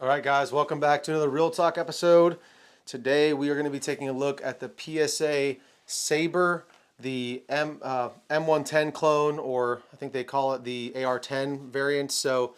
All right, guys, welcome back to another Real Talk episode. Today we are going to be taking a look at the PSA SABRE, the M110 clone, or I think they call it the AR10 variant. So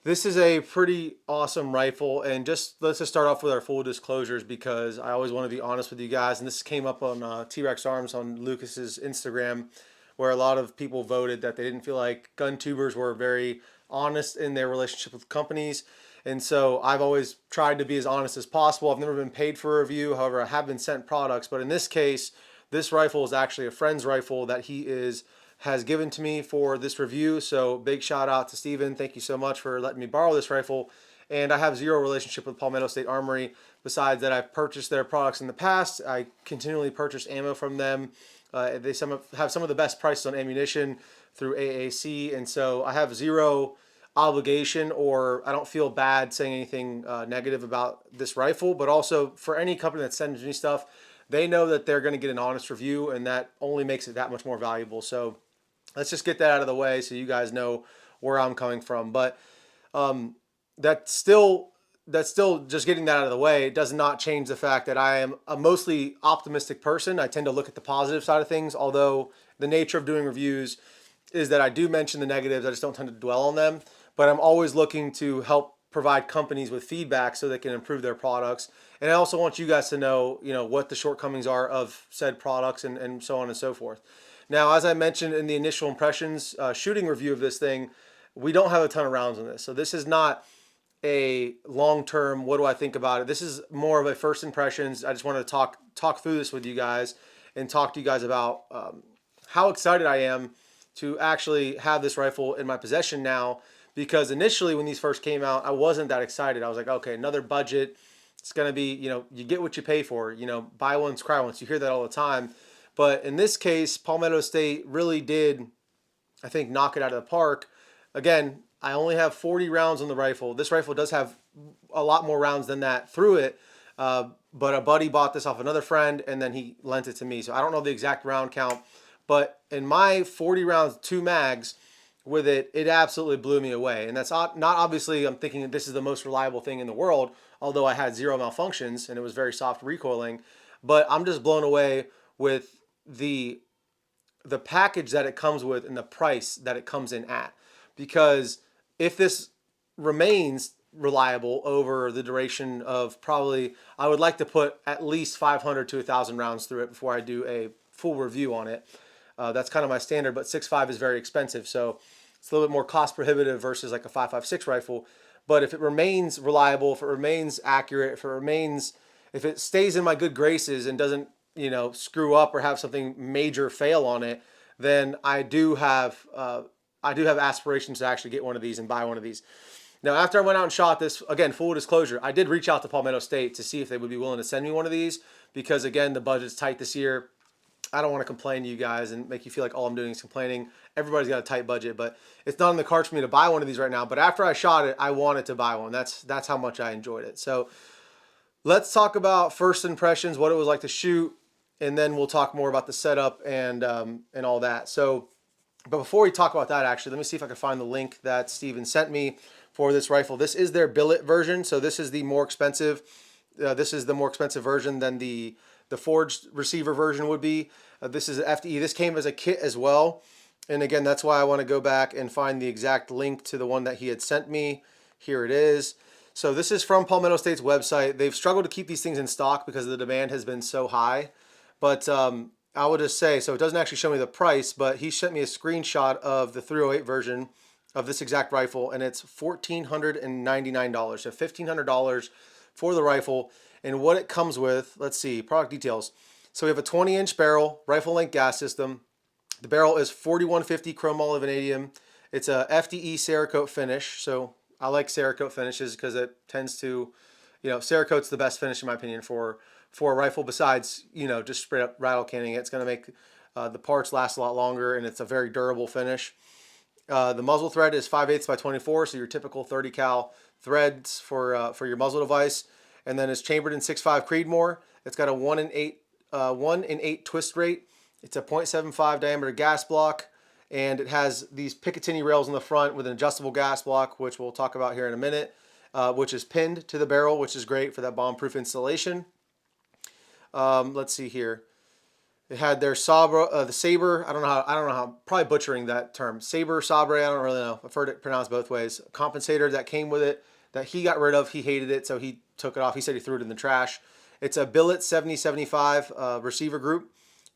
this is a pretty awesome rifle, and let's just start off with our full disclosures because I always want to be honest with you guys. And this came up on T-Rex Arms on Lucas's Instagram, where a lot of people voted that they didn't feel like gun tubers were very honest in their relationship with companies. And so I've always tried to be as honest as possible. I've never been paid for a review. However, I have been sent products. But in this case, this rifle is actually a friend's rifle that has given to me for this review. So big shout out to Steven. Thank you so much for letting me borrow this rifle. And I have zero relationship with Palmetto State Armory besides that I've purchased their products in the past. I continually purchase ammo from them. They have some of the best prices on ammunition through AAC. And so I have zero obligation, or I don't feel bad saying anything negative about this rifle. But also for any company that sends me stuff, they know that they're going to get an honest review, and that only makes it that much more valuable. So let's just get that out of the way so you guys know where I'm coming from. But that's still just getting that out of the way. It does not change the fact that I am a mostly optimistic person. I tend to look at the positive side of things, although the nature of doing reviews is that I do mention the negatives. I just don't tend to dwell on them. But I'm always looking to help provide companies with feedback so they can improve their products. And I also want you guys to know, what the shortcomings are of said products and so on and so forth. Now, as I mentioned in the initial impressions shooting review of this thing, we don't have a ton of rounds on this. So this is not a long-term, what do I think about it? This is more of a first impressions. I just wanted to talk through this with you guys and talk to you guys about how excited I am to actually have this rifle in my possession now, because initially when these first came out, I wasn't that excited. I was like, okay, another budget. It's going to be, you get what you pay for, buy once, cry once. You hear that all the time. But in this case, Palmetto State really did, I think, knock it out of the park. Again, I only have 40 rounds on the rifle. This rifle does have a lot more rounds than that through it. But a buddy bought this off another friend, and then he lent it to me. So I don't know the exact round count. But in my 40 rounds, 2 mags with it, it absolutely blew me away. And that's not obviously, I'm thinking that this is the most reliable thing in the world, although I had zero malfunctions and it was very soft recoiling. But I'm just blown away with the package that it comes with and the price that it comes in at. Because if this remains reliable over the duration of probably, I would like to put at least 500 to 1,000 rounds through it before I do a full review on it. That's kind of my standard, but 6.5 is very expensive, so it's a little bit more cost prohibitive versus like a 5.56 rifle. But if it remains reliable, if it remains accurate, if it stays in my good graces and doesn't, screw up or have something major fail on it, then I do have aspirations to actually get one of these and buy one of these. Now, after I went out and shot this, again, full disclosure, I did reach out to Palmetto State to see if they would be willing to send me one of these because, again, the budget's tight this year. I don't want to complain to you guys and make you feel like all I'm doing is complaining. Everybody's got a tight budget, but it's not in the cards for me to buy one of these right now. But after I shot it, I wanted to buy one. That's how much I enjoyed it. So let's talk about first impressions, what it was like to shoot, and then we'll talk more about the setup and all that. So, but before we talk about that, actually, let me see if I can find the link that Steven sent me for this rifle. This is their billet version, so this is the more expensive. This is the more expensive version than the forged receiver version would be. This is FDE. This came as a kit as well. And again, that's why I want to go back and find the exact link to the one that he had sent me. Here it is. So this is from Palmetto State's website. They've struggled to keep these things in stock because the demand has been so high. But I will just say, so it doesn't actually show me the price, but he sent me a screenshot of the 308 version of this exact rifle, and it's $1,499. So $1,500 for the rifle. And what it comes with, let's see, product details. So we have a 20-inch barrel, rifle length gas system. The barrel is 4150 chrome olive vanadium. It's a FDE Cerakote finish. So I like Cerakote finishes because it tends to, Cerakote's the best finish in my opinion for a rifle besides, just straight up rattle canning it. It's going to make the parts last a lot longer, and it's a very durable finish. The muzzle thread is 5/8 by 24, so your typical 30 cal threads for your muzzle device. And then it's chambered in 6.5 Creedmoor. It's got a 1 in 8 twist rate. It's a 0.75 diameter gas block, and it has these Picatinny rails in the front with an adjustable gas block, which we'll talk about here in a minute. which is pinned to the barrel, which is great for that bomb-proof installation. Let's see here. It had their SABRE, the SABRE. I don't know how. Probably butchering that term. SABRE. I don't really know. I've heard it pronounced both ways. Compensator that came with it that he got rid of. He hated it, so he took it off. He said he threw it in the trash. It's a billet 7075 receiver group.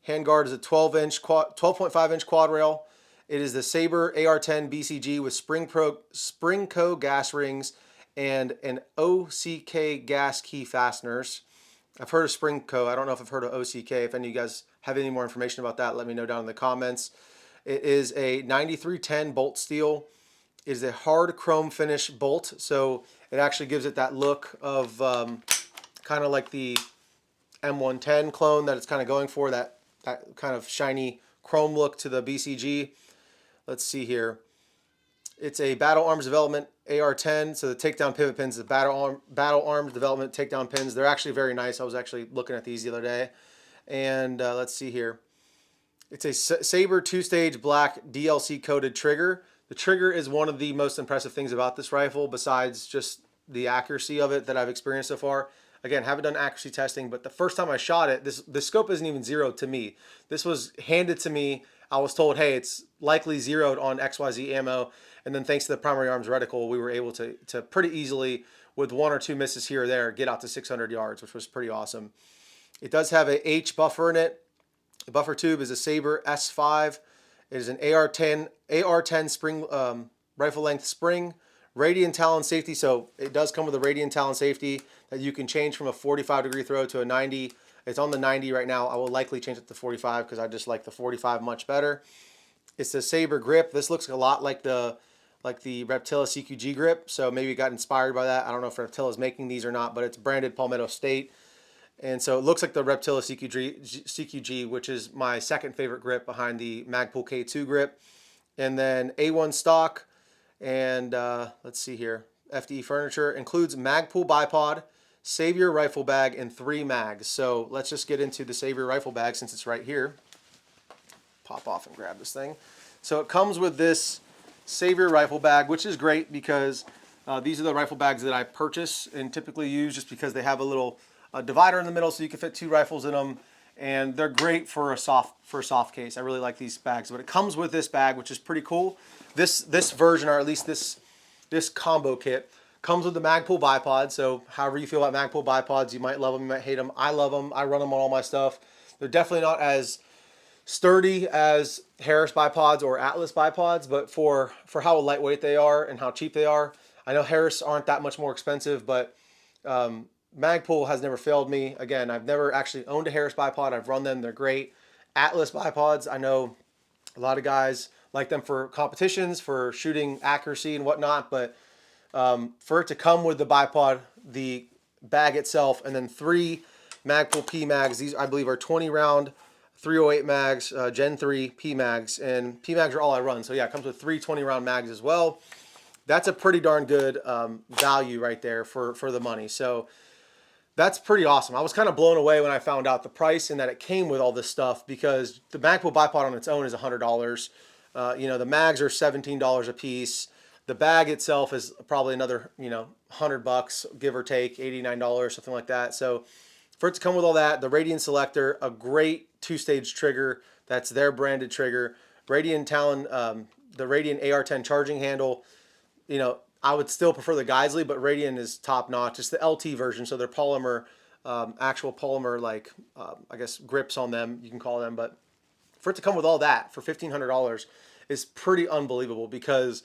Handguard is a 12.5 inch quad rail. It is the SABRE AR10 BCG with Springco gas rings and an OCK gas key fasteners. I've heard of Springco. I don't know if I've heard of OCK. If any of you guys have any more information about that, let me know down in the comments. It is a 9310 bolt steel. It is a hard chrome finish bolt, so it actually gives it that look of kind of like the M110 clone that it's kind of going for, that kind of shiny chrome look to the BCG. Let's see here. It's a Battle Arms Development AR10, so the takedown pivot pins, the Battle Arms Development takedown pins, they're actually very nice. I was actually looking at these the other day. And let's see here. It's a SABRE two-stage black DLC coated trigger. The trigger is one of the most impressive things about this rifle, besides just the accuracy of it that I've experienced so far. Again, haven't done accuracy testing, but the first time I shot it, the scope isn't even zeroed to me. This was handed to me. I was told, hey, it's likely zeroed on XYZ ammo. And then thanks to the primary arms reticle, we were able to pretty easily, with one or two misses here or there, get out to 600 yards, which was pretty awesome. It does have a H buffer in it. The buffer tube is a SABRE S5. It is an AR10 spring, rifle length spring, Radian Talon safety. So it does come with a Radian Talon safety that you can change from a 45-degree throw to a 90. It's on the 90 right now. I will likely change it to 45 because I just like the 45 much better. It's the SABRE grip. This looks a lot like the Reptilla CQG grip, so maybe it got inspired by that. I don't know if Reptilla is making these or not, but it's branded Palmetto State. And so it looks like the Reptilla CQG, which is my second favorite grip behind the Magpul K2 grip. And then A1 stock, and let's see here, FDE furniture, includes Magpul bipod, Savior rifle bag, and 3 mags. So let's just get into the Savior rifle bag since it's right here. Pop off and grab this thing. So it comes with this Savior rifle bag, which is great because these are the rifle bags that I purchase and typically use just because they have a little divider in the middle so you can fit 2 rifles in them, and they're great for a soft case. I really like these bags, but it comes with this bag, which is pretty cool. This version, or at least this combo kit, comes with the Magpul bipod. So however you feel about Magpul bipods, you might love them, you might hate them. I love them. I run them on all my stuff. They're definitely not as sturdy as Harris bipods or Atlas bipods, but for how lightweight they are and how cheap they are, I know Harris aren't that much more expensive, but Magpul has never failed me. Again, I've never actually owned a Harris bipod. I've run them. They're great. Atlas bipods, I know a lot of guys like them for competitions, for shooting accuracy and whatnot, but for it to come with the bipod, the bag itself, and then 3 Magpul P mags, these I believe are 20 round 308 mags, Gen 3 P mags, and P mags are all I run. So yeah, it comes with 3 20 round mags as well. That's a pretty darn good value right there for the money. So that's pretty awesome. I was kind of blown away when I found out the price and that it came with all this stuff, because the Magpul bipod on its own is $100. You know, the mags are $17 a piece. The bag itself is probably another, you know, $100, give or take, $89, something like that. So for it to come with all that, the Radian selector, a great 2-stage trigger, that's their branded trigger, Radian Talon, the Radian AR10 charging handle. You know, I would still prefer the Geisley, but Radian is top notch. It's the LT version, so they're polymer, actual polymer, like I guess grips on them, you can call them. But for it to come with all that for $1,500 is pretty unbelievable, because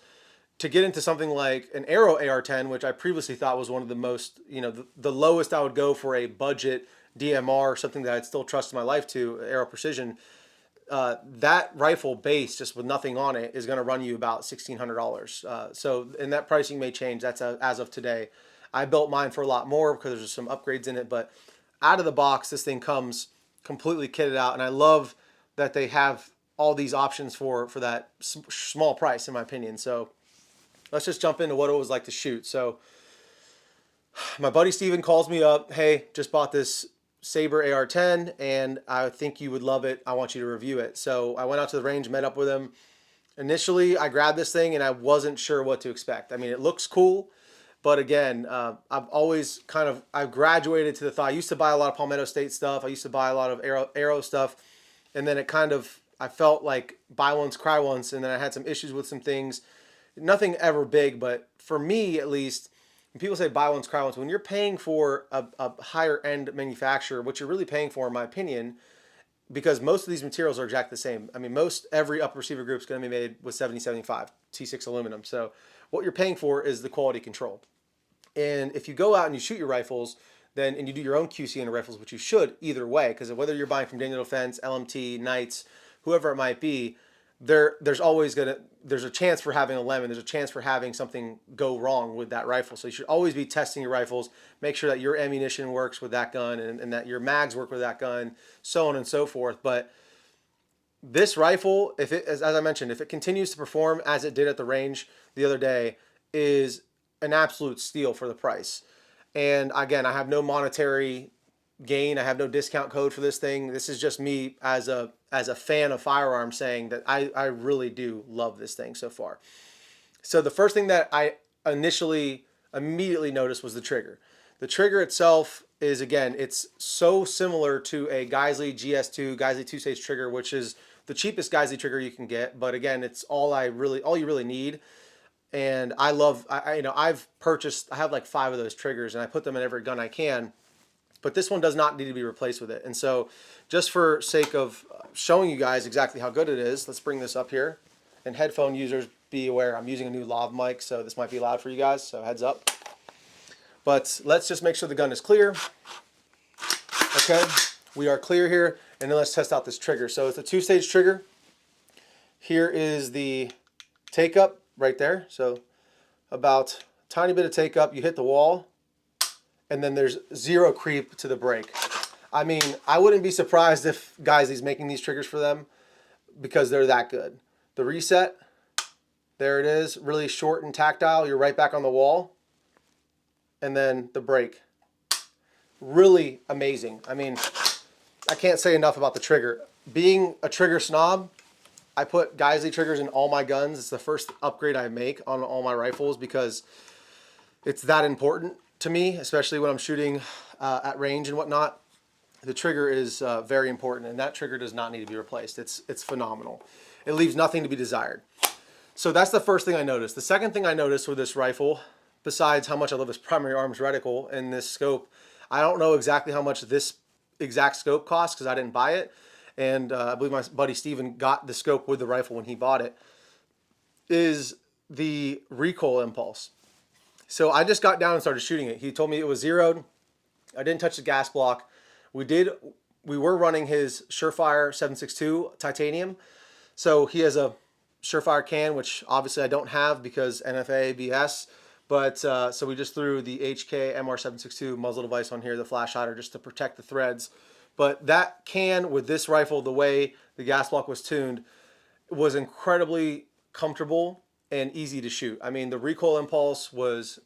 to get into something like an Aero AR10, which I previously thought was one of the most, you know, the lowest I would go for a budget DMR, something that I'd still trust my life to, Aero Precision, that rifle base, just with nothing on it, is going to run you about $1,600. So, and that pricing may change. That's as of today. I built mine for a lot more because there's some upgrades in it, but out of the box, this thing comes completely kitted out, and I love that they have all these options for that small price, in my opinion. So let's just jump into what it was like to shoot. So my buddy Steven calls me up, hey, just bought this SABRE AR10 and I think you would love it. I want you to review it. So I went out to the range, met up with him. Initially, I grabbed this thing and I wasn't sure what to expect. I mean, it looks cool, But again, I've always I've graduated to the thought. I used to buy a lot of Palmetto State stuff. I used to buy a lot of Arrow stuff. And then I felt like buy once, cry once. And then I had some issues with some things. Nothing ever big, but for me at least, when people say buy once, cry once, when you're paying for a higher end manufacturer, what you're really paying for, in my opinion, because most of these materials are exactly the same. I mean, every upper receiver group is going to be made with 7075 T6 aluminum. So what you're paying for is the quality control. And if you go out and you shoot your rifles, and you do your own QC in the rifles, which you should either way, because whether you're buying from Daniel Defense, LMT, Knights, whoever it might be, there's a chance for having a lemon. There's a chance for having something go wrong with that rifle. So you should always be testing your rifles, make sure that your ammunition works with that gun and that your mags work with that gun, so on and so forth. But this rifle, as I mentioned, if it continues to perform as it did at the range the other day, is an absolute steal for the price. And again, I have no monetary gain. I have no discount code for this thing. This is just me as a fan of firearms saying that I really do love this thing so far. So the first thing that I immediately noticed was the trigger. The trigger itself is, again, it's so similar to a Geisley GS2, Geisley 2-stage trigger, which is the cheapest Geisley trigger you can get. But again, it's all you really need. And I have like 5 of those triggers and I put them in every gun I can. But this one does not need to be replaced with it. And so just for sake of showing you guys exactly how good it is, let's bring this up here. And headphone users, be aware, I'm using a new lav mic, so this might be loud for you guys, so heads up. But let's just make sure the gun is clear. Okay, we are clear here. And then let's test out this trigger. So it's a 2-stage trigger. Here is the take up right there. So about a tiny bit of take up, you hit the wall, and then there's zero creep to the break. I mean, I wouldn't be surprised if Geisley's making these triggers for them because they're that good. The reset, there it is, really short and tactile. You're right back on the wall. And then the break, really amazing. I mean, I can't say enough about the trigger. Being a trigger snob, I put Geisley triggers in all my guns. It's the first upgrade I make on all my rifles because it's that important to me, especially when I'm shooting at range and whatnot. The trigger is very important, and that trigger does not need to be replaced. It's phenomenal. It leaves nothing to be desired. So that's the first thing I noticed. The second thing I noticed with this rifle, besides how much I love this primary arms reticle and this scope, I don't know exactly how much this exact scope costs because I didn't buy it. And I believe my buddy Steven got the scope with the rifle when he bought it, is the recoil impulse. So I just got down and started shooting it. He told me it was zeroed. I didn't touch the gas block. We were running his Surefire 7.62 titanium. So he has a Surefire can, which obviously I don't have because NFA BS. But so we just threw the HK MR 7.62 muzzle device on here, the flash hider, just to protect the threads. But that can, with this rifle, the way the gas block was tuned, was incredibly comfortable and easy to shoot. I mean, the recoil impulse was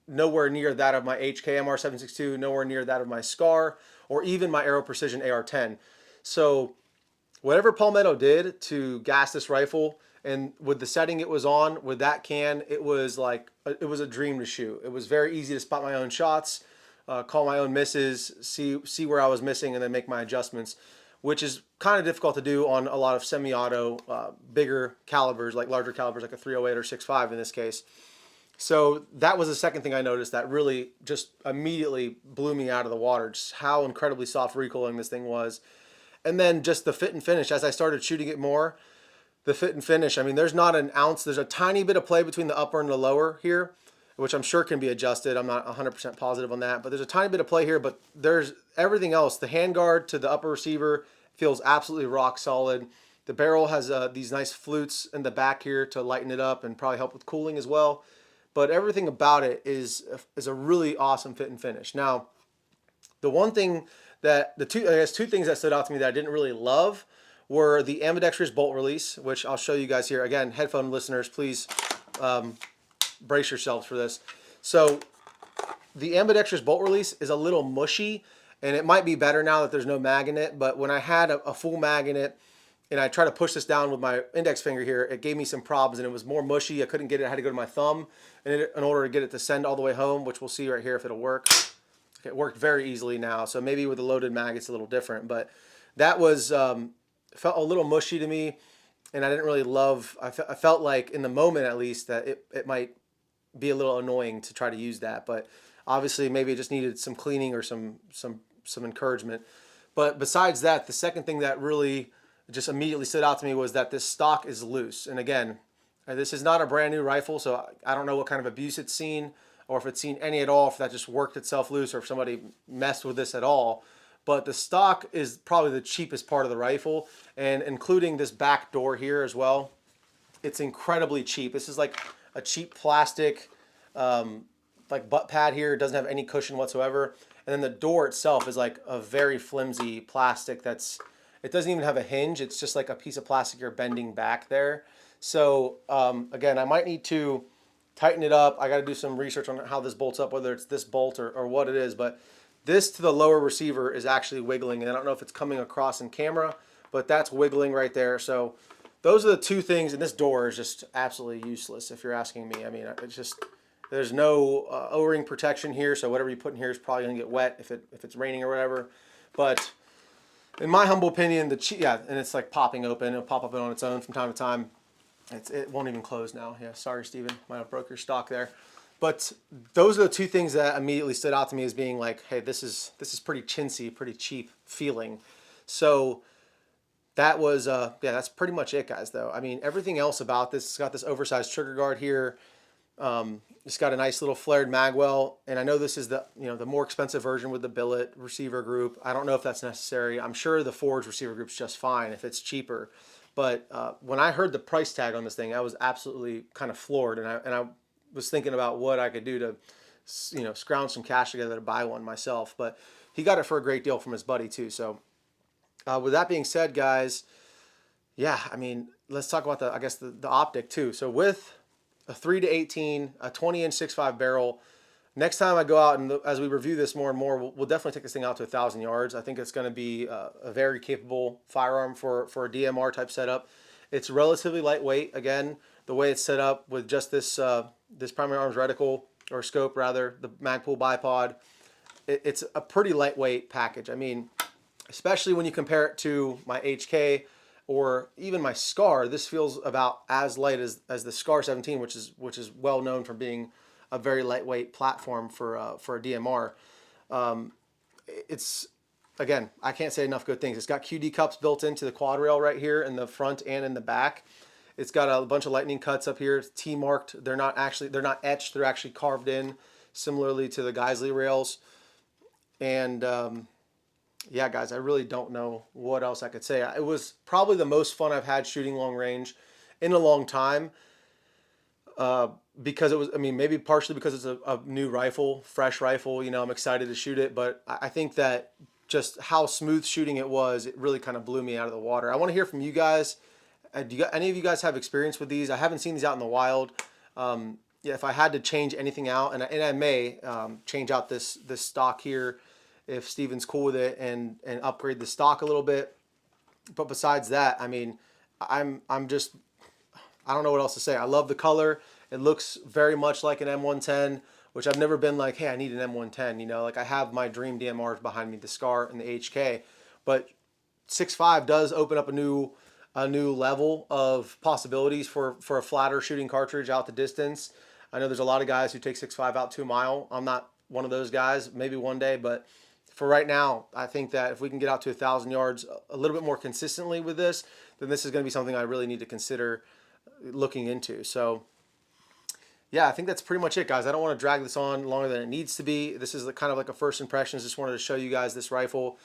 nowhere near that of my HK MR 7.62, nowhere near that of my SCAR, or even my Aero Precision AR10. So whatever Palmetto did to gas this rifle, and with the setting it was on, with that can, it was a dream to shoot. It was very easy to spot my own shots, call my own misses, see where I was missing, and then make my adjustments, which is kind of difficult to do on a lot of semi-auto, bigger calibers, like larger calibers, like a 308 or 6.5 in this case. So that was the second thing I noticed that really just immediately blew me out of the water, just how incredibly soft recoiling this thing was. And then just the fit and finish. As I started shooting it more, the fit and finish, I mean, there's not an ounce, there's a tiny bit of play between the upper and the lower here, which I'm sure can be adjusted. I'm not 100% positive on that, but there's a tiny bit of play here, but there's everything else. The handguard to the upper receiver feels absolutely rock solid. The barrel has these nice flutes in the back here to lighten it up and probably help with cooling as well. But everything about it is a really awesome fit and finish. Now, the one thing that, two things that stood out to me that I didn't really love were the ambidextrous bolt release, which I'll show you guys here. Again, headphone listeners, please brace yourselves for this. So the ambidextrous bolt release is a little mushy, and it might be better now that there's no mag in it, but when I had a full mag in it, and I tried to push this down with my index finger here, it gave me some problems and it was more mushy. I couldn't get it. I had to go to my thumb in order to get it to send all the way home, which we'll see right here if it'll work. Okay, it worked very easily now. So maybe with the loaded mag, it's a little different, but that was, felt a little mushy to me, and I didn't really love, I felt like in the moment at least that it might be a little annoying to try to use that, but obviously maybe it just needed some cleaning or some encouragement. But besides that, the second thing that really just immediately stood out to me was that this stock is loose. And again, this is not a brand new rifle, so I don't know what kind of abuse it's seen, or if it's seen any at all, if that just worked itself loose, or if somebody messed with this at all. But the stock is probably the cheapest part of the rifle, and including this back door here as well, it's incredibly cheap. This is like a cheap plastic like butt pad here. It doesn't have any cushion whatsoever. And then the door itself is like a very flimsy plastic that's, it doesn't even have a hinge. It's just like a piece of plastic you're bending back there. So again, I might need to tighten it up. I got to do some research on how this bolts up, whether it's this bolt or what it is. But this to the lower receiver is actually wiggling. And I don't know if it's coming across in camera, but that's wiggling right there. So those are the two things. And this door is just absolutely useless if you're asking me. I mean, it's just, there's no O-ring protection here, so whatever you put in here is probably going to get wet if it's raining or whatever. But in my humble opinion, and it's like popping open. It'll pop up on its own from time to time. It won't even close now. Yeah, sorry, Steven. Might have broke your stock there. But those are the two things that immediately stood out to me as being like, hey, this is pretty chintzy, pretty cheap feeling. So that was, yeah, that's pretty much it, guys, though. I mean, everything else about this, it's got this oversized trigger guard here. It's got a nice little flared magwell, and I know this is the the more expensive version with the billet receiver group. I don't know if that's necessary. I'm sure the forged receiver group's just fine if it's cheaper. But when I heard the price tag on this thing, I was absolutely kind of floored, and I was thinking about what I could do to scrounge some cash together to buy one myself. But he got it for a great deal from his buddy too. So with that being said, guys, yeah, I mean, let's talk about the optic too. So with a 3-18, a 20-inch 6.5 barrel. Next time I go out and as we review this more and more, we'll definitely take this thing out to 1,000 yards. I think it's going to be a very capable firearm for a DMR type setup. It's relatively lightweight. Again, the way it's set up with just this this primary arms reticle, or scope rather, the Magpul bipod, it's a pretty lightweight package. I mean, especially when you compare it to my HK or even my SCAR, this feels about as light as the SCAR 17, which is well known for being a very lightweight platform for a DMR. It's, again, I can't say enough good things. It's got QD cups built into the quad rail right here in the front and in the back. It's got a bunch of lightning cuts up here. It's T-marked. They're not etched. They're actually carved in, similarly to the Geisley rails. And yeah, guys, I really don't know what else I could say. It was probably the most fun I've had shooting long range in a long time, because it was, I mean, maybe partially because it's a new rifle, fresh rifle, I'm excited to shoot it, but I think that just how smooth shooting it was, it really kind of blew me out of the water. I want to hear from you guys. Any of you guys have experience with these? I haven't seen these out in the wild. Yeah, if I had to change anything out, and I may change out this stock here, if Steven's cool with it, and upgrade the stock a little bit. But besides that, I mean, I'm just, I don't know what else to say. I love the color. It looks very much like an M110, which I've never been like, hey, I need an M110. Like I have my dream DMRs behind me, the SCAR and the HK. But 6.5 does open up a new level of possibilities for a flatter shooting cartridge out the distance. I know there's a lot of guys who take 6.5 out 2 mile. I'm not one of those guys. Maybe one day, but for right now, I think that if we can get out to 1,000 yards a little bit more consistently with this, then this is going to be something I really need to consider looking into. So yeah, I think that's pretty much it, guys. I don't want to drag this on longer than it needs to be. This is kind of like a first impressions. Just wanted to show you guys this rifle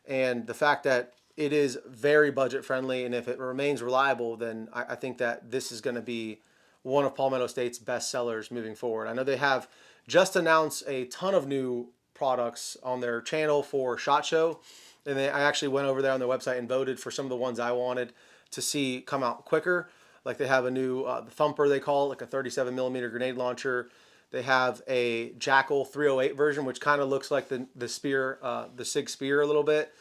and the fact that it is very budget friendly, and if it remains reliable, then I think that this is going to be one of Palmetto State's best sellers moving forward. I know they have just announced a ton of new products on their channel for SHOT Show, and I actually went over there on their website and voted for some of the ones I wanted to see come out quicker. Like they have a new the Thumper, they call it, like a 37mm grenade launcher. They have a Jackal 308 version, which kind of looks like the Spear, the SIG Spear a little bit.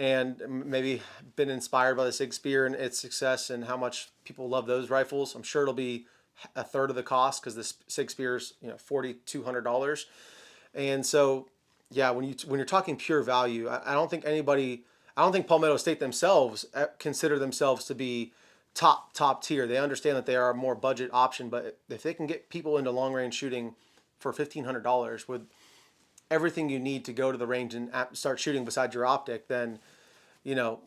and maybe been inspired by the SIG Spear and its success and how much people love those rifles. I'm sure it'll be a third of the cost because this SIG Spear is $4,200. And so, yeah, when you're talking pure value, I don't think Palmetto State themselves consider themselves to be top tier. They understand that they are a more budget option, but if they can get people into long range shooting for $1,500 with everything you need to go to the range and start shooting besides your optic, then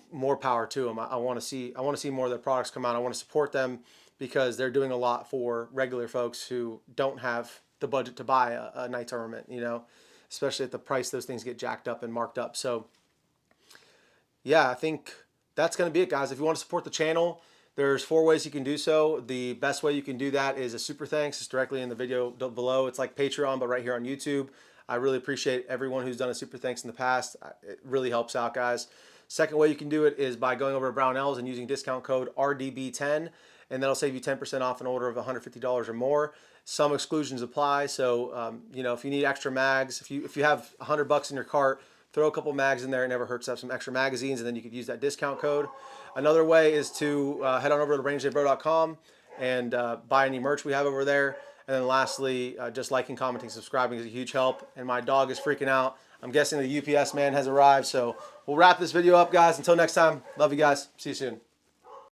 more power to them. I want to see more of their products come out. I want to support them because they're doing a lot for regular folks who don't have the budget to buy a night armament, especially at the price those things get jacked up and marked up. So yeah, I think that's going to be it, guys. If you want to support the channel, there's 4 ways you can do so. The best way you can do that is a super thanks. It's directly in the video below. It's like Patreon, but right here on YouTube. I really appreciate everyone who's done a super thanks in the past. It really helps out, guys. Second way you can do it is by going over to Brownells and using discount code RDB10, and that'll save you 10% off an order of $150 or more. Some exclusions apply, so if you need extra mags, if you have $100 in your cart, throw a couple mags in there. It never hurts to have some extra magazines, and then you could use that discount code. Another way is to head on over to rangedaybro.com and buy any merch we have over there. And then lastly, just liking, commenting, subscribing is a huge help. And my dog is freaking out. I'm guessing the UPS man has arrived. So we'll wrap this video up, guys. Until next time, love you guys. See you soon.